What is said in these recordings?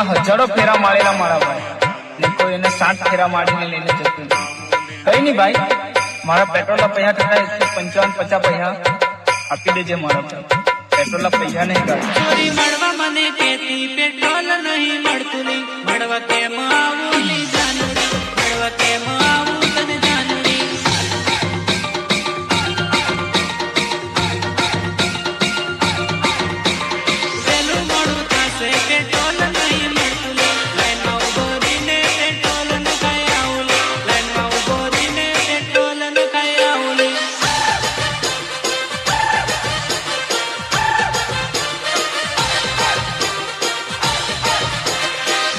એમાં હજારો ફેરા મારેલા મારા ભાઈ, ને કોઈ એને 60 ફેરા મારીને લઈને જતું. કઈ નહીં ભાઈ, મારા પેટ્રોલના પૈસા થતા 155 50 પૈસા આપી દેજે મારા ભાઈ. પેટ્રોલના પૈસા નહીં કાઢ. ચોરી મળવા મને કેતી પેટ્રોલ નહીં મળતું લી, મળવા કેમ આવું લી જાનુડી, મળવા કેમ આવું તને જાનુડી. પેલું મોડું થશે પેટ્રોલ નહીં મળતું લી, લાઈનમાં ઉભો રહીને પેટ્રોલ નખાઈ આવું લી, લાઈનમાં ઉભો રહીને પેટ્રોલ નખાઈ આવું લી.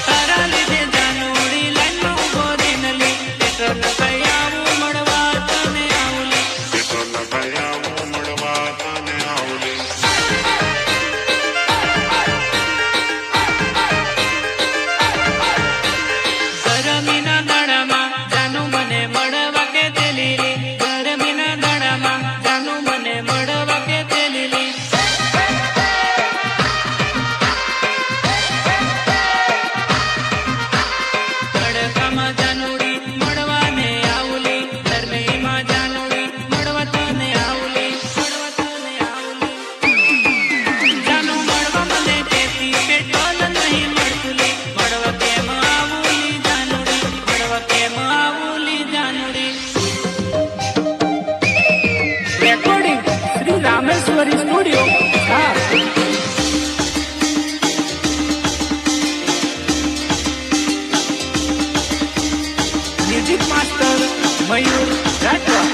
તારા લીધે જાનુડી લાઈનમાં ઉભો રહીને લી, પેટ્રોલ નખાઈ આવું મળવા તને આવું લી. ગરમીના દાડામાં જાનુ મને મળવા કે તે લીલી, ગરમીના દાડામાં જાનુ મને મળવા કે તે લીલી. તડકામાં જાનુડી મળવાને આવલી, ગરમીમાં જાનુડી મળવા તને આવલી, મળવા તને આવલી. જાનુ મળવા મને કેતી પેટ્રોલ નહીં મળતું લી, મળવા કેમ આવું લી જાનુડી, મળવા કેમ આવું લી જાનુડી. Recording Shri Rameshwari studio. હા, music master Mayur Rathwa.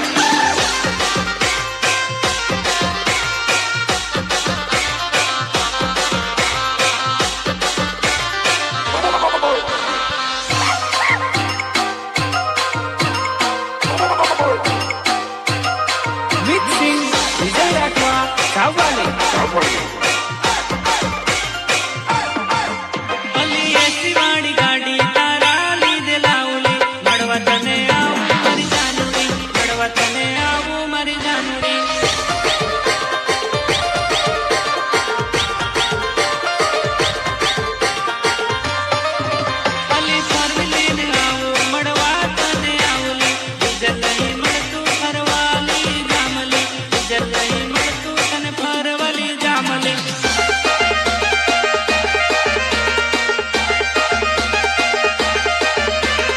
Mixing Vijay Rathwa Savli. અલી એસી વાળી ગાડી તારા લીધે લાવલી, મળવા તને આવું મારી જાનુડી, મળવા તને આવું મારી જાનુડી. અલી ફરવી લઈને આવું મળવા તને આવલી, ડીઝલ નહીં મળતું ફરવાલી જામલી, ડીઝલ નહીં મળતું તને ફરવાલી જામલી.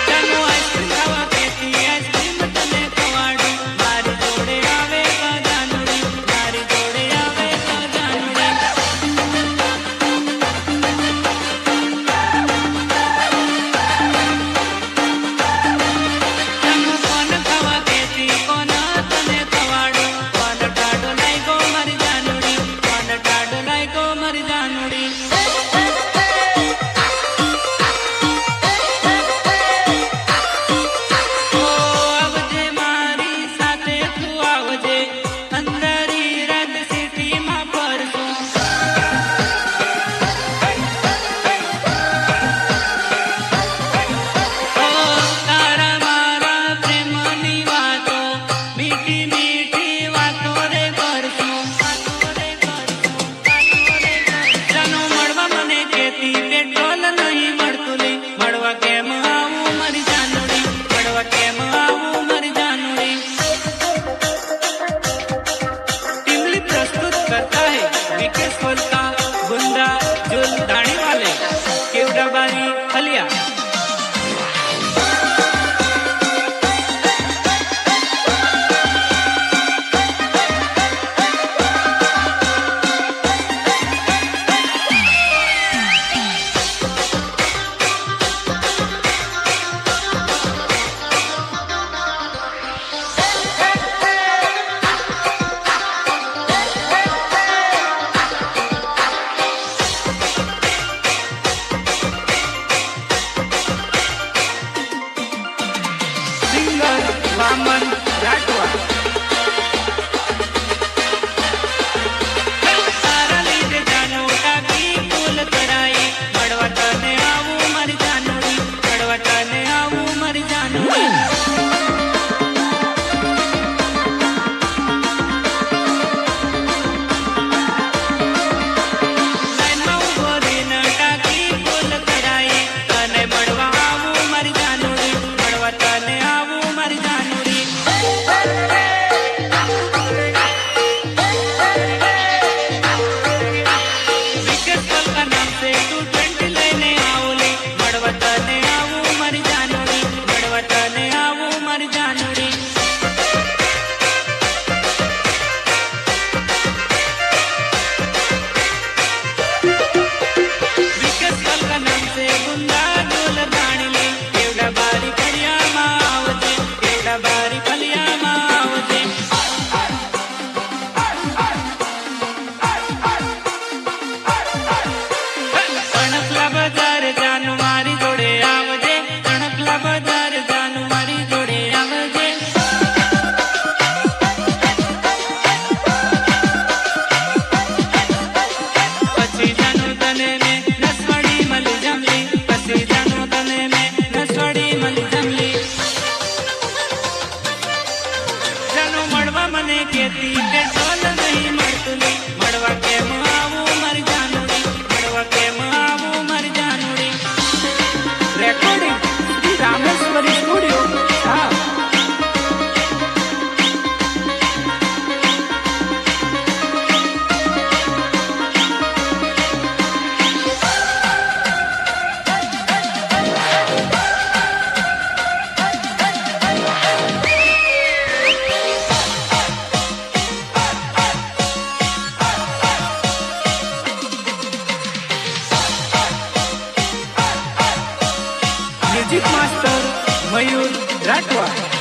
જાનુ આઈસ્ક્રીમ ખાવા કેતી આઈસ્ક્રીમ તને ખવાડું, મારી જોડે આવે તો જાનુડી, મારી જોડે આવે તો જાનુડી. જાનુ કોણ ખાવા કેતી કોણ તને ખવાડું, કોણ ટાઢો લાગ્યો મારી જાનુડી, કોણ ટાઢો લાગ્યો મારી જાનુડી. ઓ આવજે મારી સાથે તું આવજે, અંદરી રદ સિટીમાં ફરશું. ઓ તારા મારા પ્રેમની વાતો, મીઠી મીઠી વાતો રે કરશું, વાતો રે કરશું, વાતો રે કરશું. જાનુ મળવા મને કેતી પેટ્રોલ નહીં મળતું લી, મળવા કેમ આવું મારી જાનુડી, મળવા કેમ આવું મારી જાનુડી. टिमली प्रस्तुत करता है विकेश वलता, गुंडा जुल दाढ़ी वाले, केवड़ाबाई हलिया. સિંગર વામન રાઠવા. તારા લીધે જાનુ ટાંકી ફૂલ કરાઈ, મળવા તને આવું મારી જાનુડી, મળવા તને આવું મારી જાનુડી. લાઈનમાં ઉભો રહીને ટાંકી ફૂલ કરાઈ, માર્ગેથી પેટ્રોલ નહીં મળતું લે. મળવા કેમ આવું મર જાનુડી, મળવા કેમ આવું મર જાનુડી. Recording Shri Rameshwari studio. હા, મ્યુઝિક માસ્ટર મયુર રાઠવા.